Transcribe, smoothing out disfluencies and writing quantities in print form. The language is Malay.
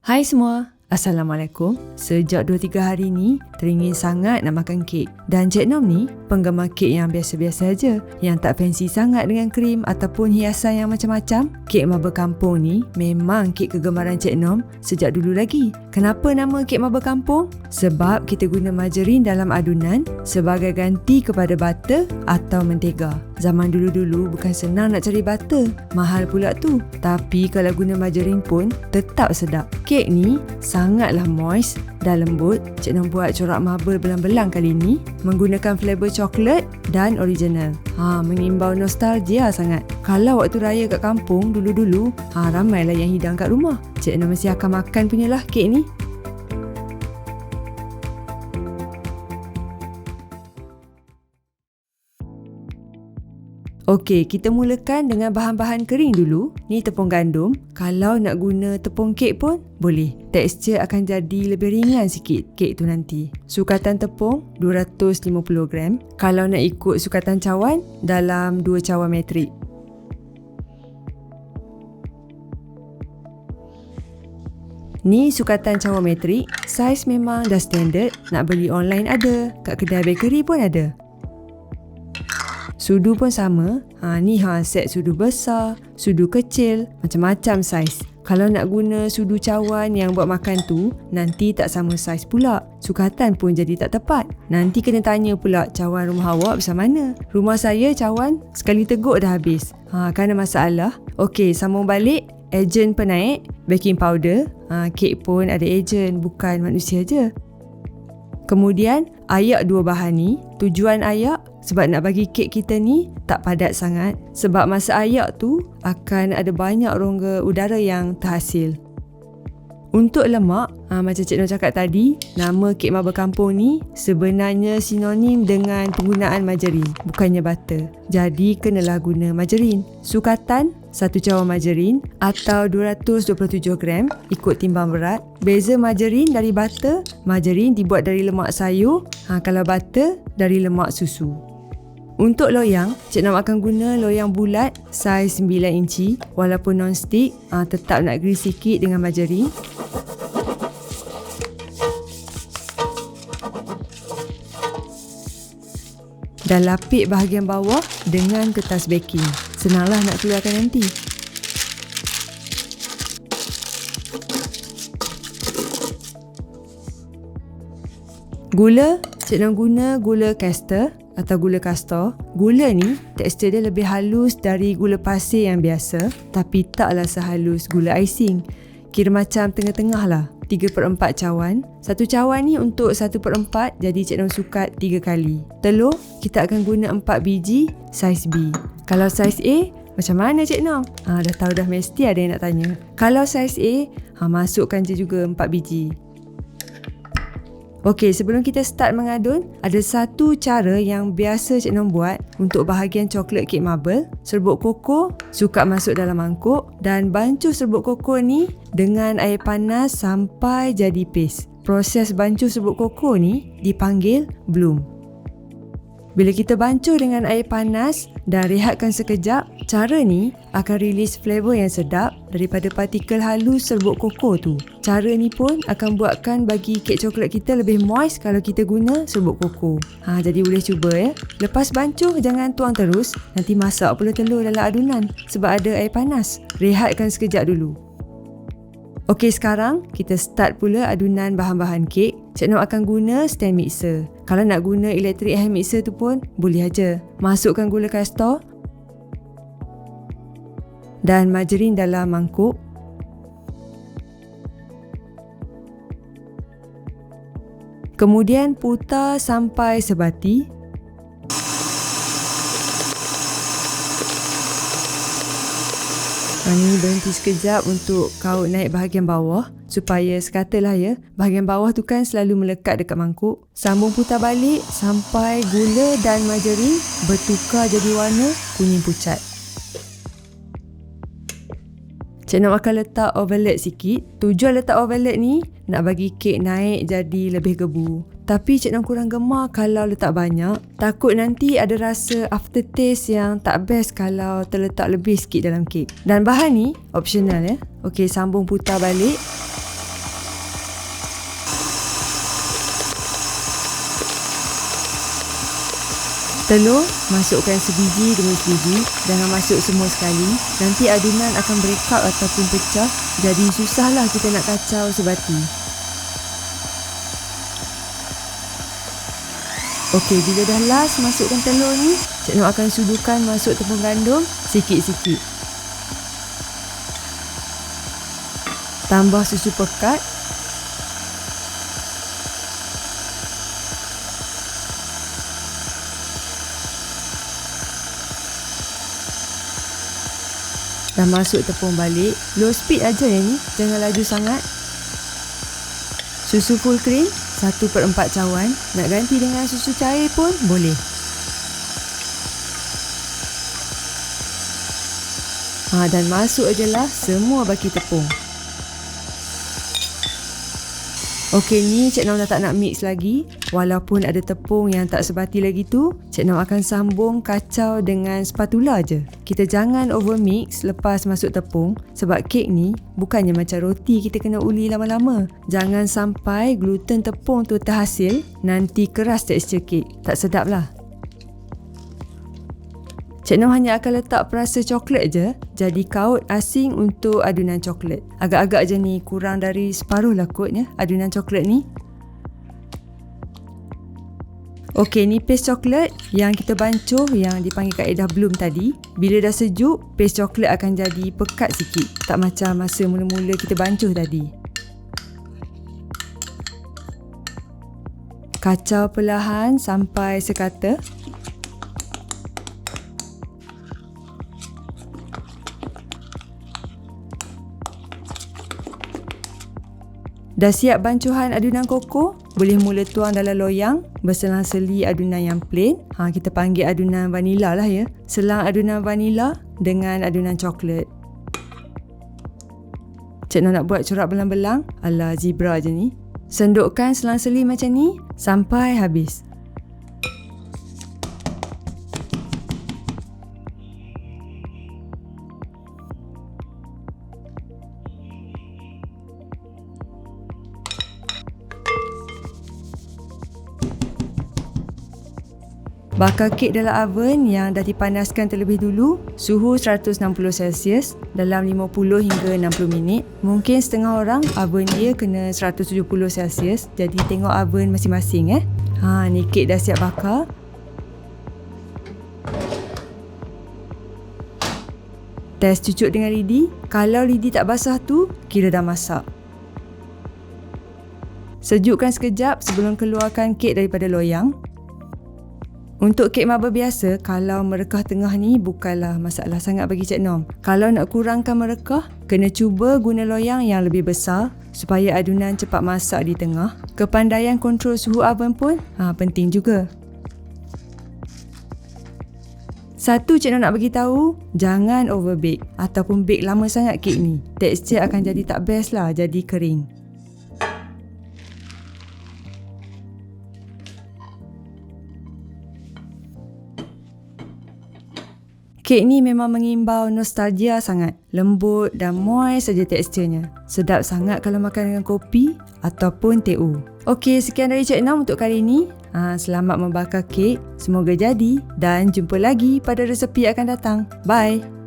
Hai semua, Assalamualaikum. Sejak 2-3 hari ni, teringin sangat nak makan kek. Dan Cik Nom ni, penggemar kek yang biasa-biasa aja, yang tak fancy sangat dengan krim ataupun hiasan yang macam-macam. Kek Maba Kampung ni memang kek kegemaran Cik Nom sejak dulu lagi. Kenapa nama kek Maba Kampung? Sebab kita guna margarin dalam adunan sebagai ganti kepada butter atau mentega. Zaman dulu-dulu bukan senang nak cari butter, mahal pula tu. Tapi kalau guna margarin pun tetap sedap. Kek ni sangatlah moist dan lembut. Cik Nom buat corak marble belang-belang kali ni menggunakan flavor coklat dan original. Mengimbau nostalgia sangat. Kalau waktu raya kat kampung dulu-dulu, ramailah yang hidang kat rumah. Cik Nom mesti akan makan punyalah kek ni. Okey, kita mulakan dengan bahan-bahan kering dulu. Ni tepung gandum. Kalau nak guna tepung kek pun boleh. Tekstur akan jadi lebih ringan sikit kek tu nanti. Sukatan tepung 250 gram. Kalau nak ikut sukatan cawan, dalam 2 cawan metrik. Ni sukatan cawan metrik. Saiz memang dah standard. Nak beli online ada. Kat kedai bakery pun ada. Sudu pun sama. Set sudu besar, sudu kecil, macam-macam saiz. Kalau nak guna sudu cawan yang buat makan tu, nanti tak sama saiz pula. Sukatan pun jadi tak tepat. Nanti kena tanya pula cawan rumah awak besar mana. Rumah saya cawan sekali teguk dah habis. Kan ada masalah. Okey, sambung balik. Ejen penaik, baking powder. Kek pun ada ejen, bukan manusia je. Kemudian, ayak dua bahan ni. Tujuan ayak sebab nak bagi kek kita ni tak padat sangat. Sebab masa ayak tu akan ada banyak rongga udara yang terhasil. Untuk lemak, macam Cik Nom cakap tadi, nama kek Maba Kampung ni sebenarnya sinonim dengan penggunaan margarin, bukannya butter. Jadi, kenalah guna margarin. Sukatan 1 cawan margarin atau 227 gram ikut timbang berat. Beza margarin dari butter, margarin dibuat dari lemak sayur, kalau butter dari lemak susu. Untuk loyang, Cik Nom akan guna loyang bulat saiz 9 inci. Walaupun non-stick, tetap nak grease sikit dengan margarin. Dan lapik bahagian bawah dengan kertas baking. Senanglah nak keluarkan nanti. Gula, Cik Nom guna gula caster atau gula kastor. Gula ni tekstur dia lebih halus dari gula pasir yang biasa, tapi taklah sehalus gula icing. Kira macam tengah-tengah lah. 3/4 cawan. 1 cawan ni untuk 1/4, jadi Cik Nom sukat 3 kali. Telur, kita akan guna 4 biji saiz B. Kalau saiz A, macam mana Cik Nom? Dah tahu dah, mesti ada yang nak tanya. Kalau saiz A, masukkan je juga 4 biji. Okey, sebelum kita start mengadun, ada satu cara yang biasa Cik Nom buat untuk bahagian coklat kek marble. Serbuk koko, sukat masuk dalam mangkuk dan bancuh serbuk koko ni dengan air panas sampai jadi paste. Proses bancuh serbuk koko ni dipanggil bloom. Bila kita bancuh dengan air panas dan rehatkan sekejap, cara ni akan release flavor yang sedap daripada partikel halus serbuk koko tu. Cara ni pun akan buatkan bagi kek coklat kita lebih moist kalau kita guna serbuk koko. Jadi boleh cuba ya. Lepas bancuh, jangan tuang terus. Nanti masak pula telur dalam adunan sebab ada air panas. Rehatkan sekejap dulu. Okey, sekarang kita start pula adunan bahan-bahan kek. Cik Nom akan guna stand mixer. Kalau nak guna electric hand mixer tu pun boleh aja. Masukkan gula kastor dan margarin dalam mangkuk. Kemudian putar sampai sebati. Ni berhenti sekejap untuk kaut naik bahagian bawah supaya sekatalah ya, bahagian bawah tu kan selalu melekat dekat mangkuk. Sambung putar balik sampai gula dan margarin bertukar jadi warna kuning pucat. Cik Nom akan letak overload sikit. Tujuan letak overload ni nak bagi kek naik jadi lebih gebu. Tapi Cik Nom kurang gemar kalau letak banyak. Takut nanti ada rasa aftertaste yang tak best kalau terletak lebih sikit dalam kek. Dan bahan ni optional ya. Okey, sambung putar balik. Telur, masukkan sebiji demi sebiji. Jangan masuk semua sekali. Nanti adunan akan break up ataupun pecah. Jadi susahlah kita nak kacau sebati. Okey, bila dah last masukkan telur ni, Cik Nok akan sudukan masuk tepung gandum sikit-sikit. Tambah susu pekat. Dah masuk tepung balik. Low speed aja yang ni, jangan laju sangat. Susu full cream 1/4 cawan. Nak ganti dengan susu cair pun boleh. Dan masuk ajalah semua baki tepung. Okey, ni Cik Nom dah tak nak mix lagi. Walaupun ada tepung yang tak sebati lagi tu, Cik Nom akan sambung kacau dengan spatula je. Kita jangan over mix lepas masuk tepung, sebab kek ni bukannya macam roti kita kena uli lama-lama. Jangan sampai gluten tepung tu terhasil, nanti keras tekstur kek. Tak sedap lah. Cik Nom hanya akan letak perasa coklat je, jadi kaut asing untuk adunan coklat. Agak-agak je ni, kurang dari separuh lah kotnya adunan coklat ni. Okey, ni paste coklat yang kita bancuh yang dipanggil kaedah bloom tadi. Bila dah sejuk, paste coklat akan jadi pekat sikit. Tak macam masa mula-mula kita bancuh tadi. Kacau perlahan sampai sekata. Dah siap bancuhan adunan koko, boleh mula tuang dalam loyang, berselang-seli adunan yang plain. Kita panggil adunan vanila lah ya. Selang adunan vanila dengan adunan coklat. Cik Noh nak buat corak belang-belang ala zebra je ni. Sendukkan selang-seli macam ni sampai habis. Bakar kek dalam oven yang dah dipanaskan terlebih dulu, suhu 160°, dalam 50 hingga 60 minit. Mungkin setengah orang oven dia kena 170°, jadi tengok oven masing-masing ni kek dah siap bakar. Test cucuk dengan lidi. Kalau lidi tak basah tu, kira dah masak. Sejukkan sekejap sebelum keluarkan kek daripada loyang. Untuk kek marble biasa, kalau merekah tengah ni bukanlah masalah sangat bagi Cik Nom. Kalau nak kurangkan merekah, kena cuba guna loyang yang lebih besar supaya adunan cepat masak di tengah. Kepandaian kontrol suhu oven pun penting juga. Satu Cik Nom nak bagi tahu, jangan over bake ataupun bake lama sangat kek ni. Tekstur akan jadi tak best lah, jadi kering. Kek ni memang mengimbau nostalgia sangat. Lembut dan moist saja teksturnya. Sedap sangat kalau makan dengan kopi ataupun teh. Okey, sekian dari Cik Nom untuk kali ini. Selamat membakar kek. Semoga jadi dan jumpa lagi pada resepi akan datang. Bye.